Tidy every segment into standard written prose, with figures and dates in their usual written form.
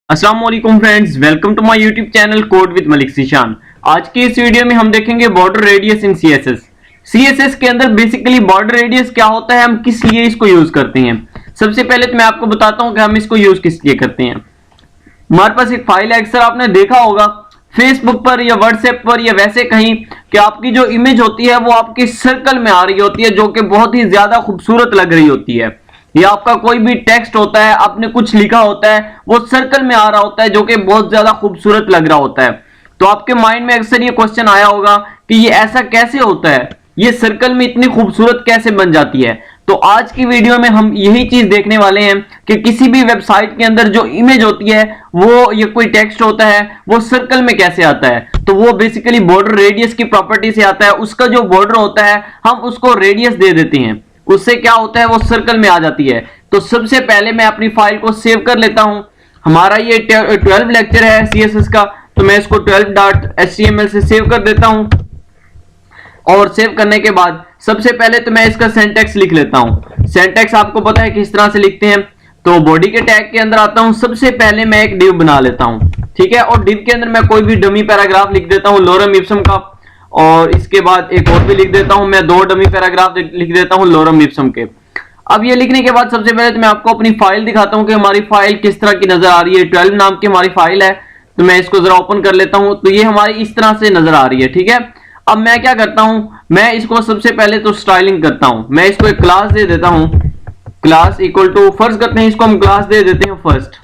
अस्सलाम वालेकुम friends, welcome to my YouTube channel code with Malik Zeeshan. आज के इस वीडियो में हम देखेंगे border radius in CSS. CSS के अंदर बेसिकली बॉर्डर रेडियस क्या होता है, हम किस लिए इसको यूज करते हैं। सबसे पहले तो मैं आपको बताता हूं कि हम इसको यूज किस लिए करते हैं। हमारे पास एक फाइल है, अक्सर आपने देखा होगा फेसबुक पर या व्हाट्सएप पर या वैसे कहीं कि आपकी जो इमेज होती है वो आपकी सर्कल में आ रही होती है, जो कि बहुत ही ज्यादा खूबसूरत लग रही होती है। या आपका कोई भी टेक्स्ट होता है, आपने कुछ लिखा होता है, वो सर्कल में आ रहा होता है, जो कि बहुत ज्यादा खूबसूरत लग रहा होता है। तो आपके माइंड में अक्सर ये क्वेश्चन आया होगा कि ये ऐसा कैसे होता है, ये सर्कल में इतनी खूबसूरत कैसे बन जाती है। तो आज की वीडियो में हम यही चीज देखने वाले हैं कि किसी भी वेबसाइट के अंदर जो इमेज होती है वो या कोई टेक्स्ट होता है वो सर्कल में कैसे आता है। तो वो बेसिकली बॉर्डर रेडियस की प्रॉपर्टी से आता है। उसका जो बॉर्डर होता है हम उसको रेडियस दे देते हैं, उससे क्या होता है वो सर्कल में आ जाती है। तो सबसे पहले मैं अपनी फाइल को सेव कर लेता हूं। हमारा ये 12 लेक्चर है सीएसएस का, तो मैं इसको 12.html से सेव कर देता हूं। और सेव करने के बाद सबसे पहले तो मैं इसका सिंटैक्स लिख लेता हूं। सिंटैक्स आपको पता है किस तरह से लिखते हैं। तो बॉडी के टैग के अंदर आता हूं, सबसे पहले मैं एक डिव बना लेता हूं, ठीक है। और डिव के अंदर मैं कोई भी डमी पैराग्राफ लिख देता हूं लोरम इप्सम का, और इसके बाद एक और भी लिख देता हूं, मैं 2 डमी पैराग्राफ लिख देता हूं लोरम इप्सम के। अब ये लिखने के बाद सबसे पहले तो मैं आपको अपनी फाइल दिखाता हूं कि हमारी फाइल किस तरह की नजर आ रही है। 12 नाम की हमारी फाइल है, तो मैं इसको जरा ओपन कर लेता हूं। तो ये हमारी इस तरह से नजर आ रही है, ठीक है। अब मैं क्या करता हूं, मैं इसको सबसे पहले तो स्टाइलिंग करता हूं। मैं इसको एक क्लास दे देता हूं, क्लास इक्वल टू फर्स्ट करते हैं, इसको हम क्लास दे देते हैं फर्स्ट,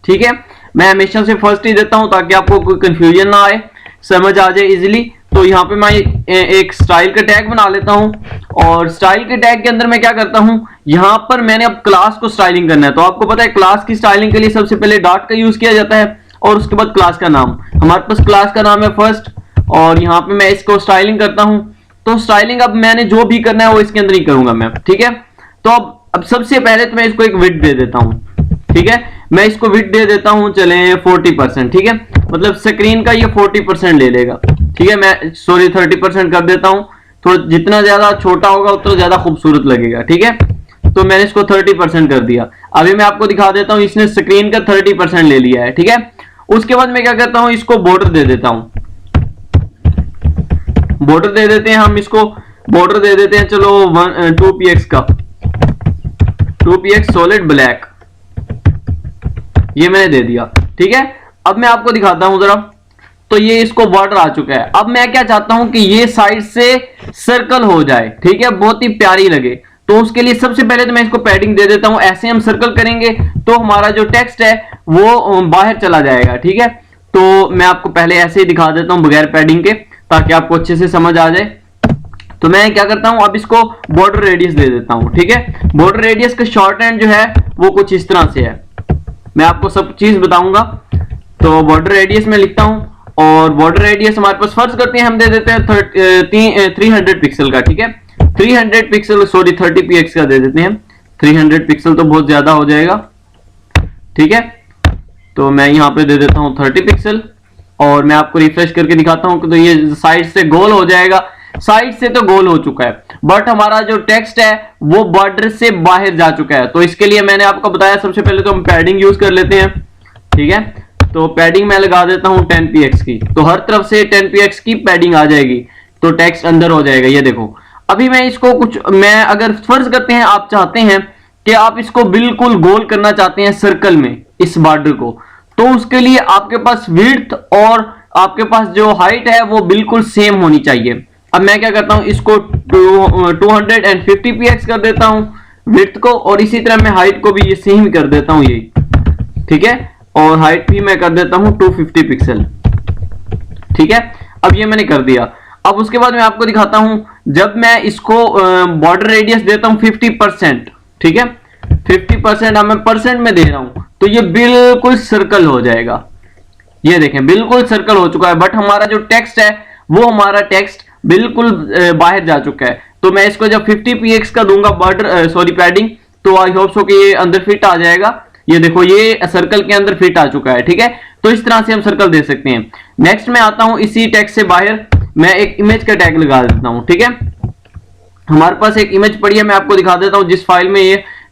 ठीक है। मैं हमेशा से फर्स्ट ही देता हूं ताकि आपको कोई कंफ्यूजन ना आए, समझ आ जाए इजिली। तो यहाँ पे मैं एक स्टाइल का टैग बना लेता हूं, और स्टाइल के टैग के अंदर मैं क्या करता हूं, यहाँ पर मैंने अब क्लास को स्टाइलिंग करना है। तो आपको पता है क्लास की स्टाइलिंग के लिए सबसे पहले डॉट का यूज किया जाता है और उसके बाद क्लास का नाम। हमारे पास क्लास का नाम है फर्स्ट, और यहाँ पे मैं इसको स्टाइलिंग करता हूं। तो स्टाइलिंग अब मैंने जो भी करना है वो इसके अंदर ही करूंगा मैं, ठीक है। तो अब सबसे पहले तो मैं इसको एक विड्थ दे देता हूं, ठीक है। मैं इसको विड्थ दे देता हूं, चले 40%, ठीक है। मतलब स्क्रीन का ये 40% ले लेगा, ठीक है। मैं सॉरी 30% कर देता हूं, थोड़ा जितना ज्यादा छोटा होगा उतना ज्यादा खूबसूरत लगेगा, ठीक है। तो मैंने इसको 30% कर दिया। अभी मैं आपको दिखा देता हूं, इसने स्क्रीन का 30% ले लिया है, ठीक है। उसके बाद मैं क्या करता हूं, इसको बॉर्डर दे देता हूं। बॉर्डर दे देते हैं हम, इसको बॉर्डर दे देते हैं, चलो 2px का, 2px सॉलिड ब्लैक, ये मैंने दे दिया, ठीक है। अब मैं आपको दिखाता हूं जरा। तो ये इसको बॉर्डर आ चुका है। अब मैं क्या चाहता हूं कि ये साइड से सर्कल हो जाए, ठीक है, बहुत ही प्यारी लगे। तो उसके लिए सबसे पहले तो मैं इसको पैडिंग दे देता हूं। ऐसे हम सर्कल करेंगे तो हमारा जो टेक्स्ट है वो बाहर चला जाएगा, ठीक है। तो मैं आपको पहले ऐसे ही दिखा देता हूं बगैर पैडिंग के, ताकि आपको अच्छे से समझ आ जाए। तो मैं क्या करता हूं, अब इसको बॉर्डर रेडियस दे देता हूं, ठीक है। बॉर्डर रेडियस का शॉर्ट हैंड जो है वो कुछ इस तरह से है, मैं आपको सब चीज बताऊंगा। तो बॉर्डर रेडियस में लिखता हूं, और बॉर्डर रेडियस हमारे पास फर्ज करते हैं, हम दे देते हैं 300 पिक्सल का, ठीक है। 300 पिक्सल, सॉरी 30px का दे देते हैं। 300 पिक्सल तो बहुत ज्यादा हो जाएगा, ठीक है। तो मैं यहाँ पे दे देता हूँ 30 पिक्सल, और मैं आपको रिफ्रेश करके दिखाता हूँ कि तो ये साइड से गोल हो जाएगा। साइड से तो गोल हो चुका है, बट हमारा जो टेक्स्ट है वो बॉर्डर से बाहर जा चुका है। तो इसके लिए मैंने आपको बताया, सबसे पहले तो हम पैडिंग यूज कर लेते हैं, ठीक है। तो पैडिंग मैं लगा देता हूं 10px की, तो हर तरफ से 10px की पैडिंग आ जाएगी, तो टेक्स्ट अंदर हो जाएगा। ये देखो, अभी मैं इसको मैं अगर फर्ज करते हैं आप चाहते हैं कि आप इसको बिल्कुल गोल करना चाहते हैं सर्कल में इस बॉर्डर को, तो उसके लिए आपके पास विड्थ और आपके पास जो हाइट है वो बिल्कुल सेम होनी चाहिए। अब मैं क्या करता हूं, इसको 250px कर देता हूं विड्थ को, और इसी तरह मैं हाइट को भी ये सेम कर देता हूं, यही, ठीक है। और हाइट भी मैं कर देता हूं 250 पिक्सल, ठीक है। अब ये मैंने कर दिया। अब उसके बाद मैं आपको दिखाता हूं, जब मैं इसको बॉर्डर रेडियस देता हूं 50%, ठीक है। 50% अब मैं परसेंट में दे रहा हूं, तो ये बिल्कुल सर्कल हो जाएगा। ये देखें बिल्कुल सर्कल हो चुका है, बट हमारा जो टेक्स्ट है वो हमारा टेक्स्ट बिल्कुल बाहर जा चुका है। तो मैं इसको जब 50px का दूंगा बॉर्डर सॉरी पैडिंग, तो आई होप सो कि ये अंदर फिट आ जाएगा। ये देखो ये सर्कल के अंदर फिट आ चुका है, ठीक है। तो इस तरह से हम सर्कल दे सकते हैं। नेक्स्ट मैं आता हूं, इसी टेक्स्ट से बाहर मैं एक इमेज का टैग लगा देता हूं, ठीक है। हमारे पास एक इमेज पड़ी है, मैं आपको दिखा देता हूं जिस फाइल में ये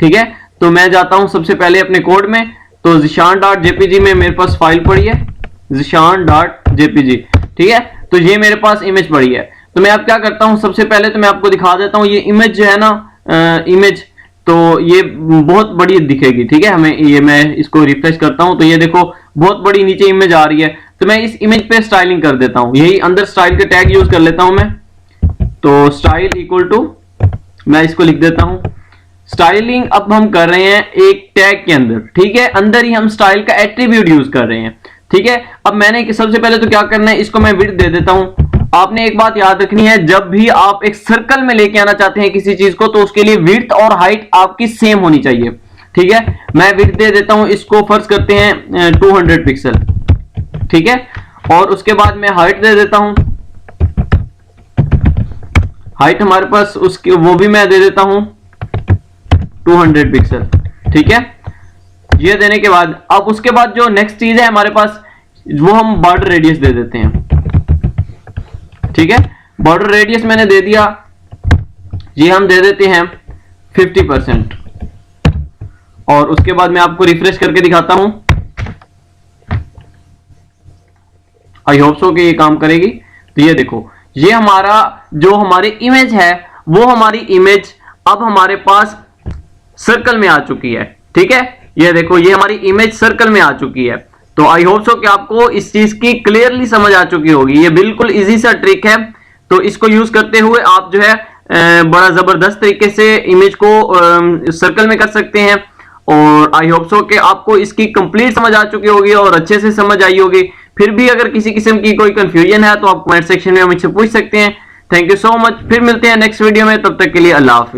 ठीक है। तो मैं जाता हूँ सबसे पहले अपने कोड में, तो ज़ीशान डॉट जेपीजी में मेरे पास फाइल पड़ी है, ज़ीशान डॉट जेपीजी, ठीक है। तो ये मेरे पास इमेज पड़ी है। तो मैं अब क्या करता हूँ, सबसे पहले तो मैं आपको दिखा देता हूँ ये इमेज जो है ना, इमेज तो ये बहुत बड़ी दिखेगी, ठीक है। हमें ये मैं इसको रिफ्रेश करता हूँ तो ये देखो बहुत बड़ी नीचे इमेज आ रही है। तो मैं इस इमेज पे स्टाइलिंग कर देता हूँ, यही अंदर स्टाइल के टैग यूज कर लेता हूँ मैं। तो स्टाइल इक्वल टू, मैं इसको लिख देता हूँ स्टाइलिंग। अब हम कर रहे हैं एक टैग के अंदर, ठीक है, अंदर ही हम स्टाइल का एट्रीब्यूट यूज कर रहे हैं, ठीक है। अब मैंने सबसे पहले तो क्या करना है, इसको मैं विड्थ दे देता हूं। आपने एक बात याद रखनी है, जब भी आप एक सर्कल में लेके आना चाहते हैं किसी चीज को, तो उसके लिए विड्थ और हाइट आपकी सेम होनी चाहिए, ठीक है। मैं विड्थ दे देता हूं, इसको फर्ज करते हैं 200 पिक्सल, ठीक है। और उसके बाद मैं हाइट दे देता हूं, हाइट हमारे पास उसकी वो भी मैं दे देता हूं 200 पिक्सल, ठीक है। ये देने के बाद अब उसके बाद जो नेक्स्ट चीज है हमारे पास, वो हम बॉर्डर रेडियस दे देते हैं, ठीक है। बॉर्डर रेडियस मैंने दे दिया, ये हम दे देते हैं 50%। और उसके बाद मैं आपको रिफ्रेश करके दिखाता हूं, आई होप सो कि ये काम करेगी। तो ये देखो, ये हमारा जो हमारी इमेज है, वो हमारी इमेज अब हमारे पास सर्कल में आ चुकी है, ठीक है। ये देखो, ये हमारी इमेज सर्कल में आ चुकी है। तो आई होप सो कि आपको इस चीज की क्लियरली समझ आ चुकी होगी। ये बिल्कुल इजी सा ट्रिक है, तो इसको यूज करते हुए आप जो है बड़ा जबरदस्त तरीके से इमेज को सर्कल में कर सकते हैं। और आई होप सो कि आपको इसकी कंप्लीट समझ आ चुकी होगी और अच्छे से समझ आई होगी। फिर भी अगर किसी किस्म की कोई कंफ्यूजन है तो आप कमेंट सेक्शन में मुझसे पूछ सकते हैं। थैंक यू सो मच, फिर मिलते हैं नेक्स्ट वीडियो में, तब तक के लिए अल्लाह हाफिज।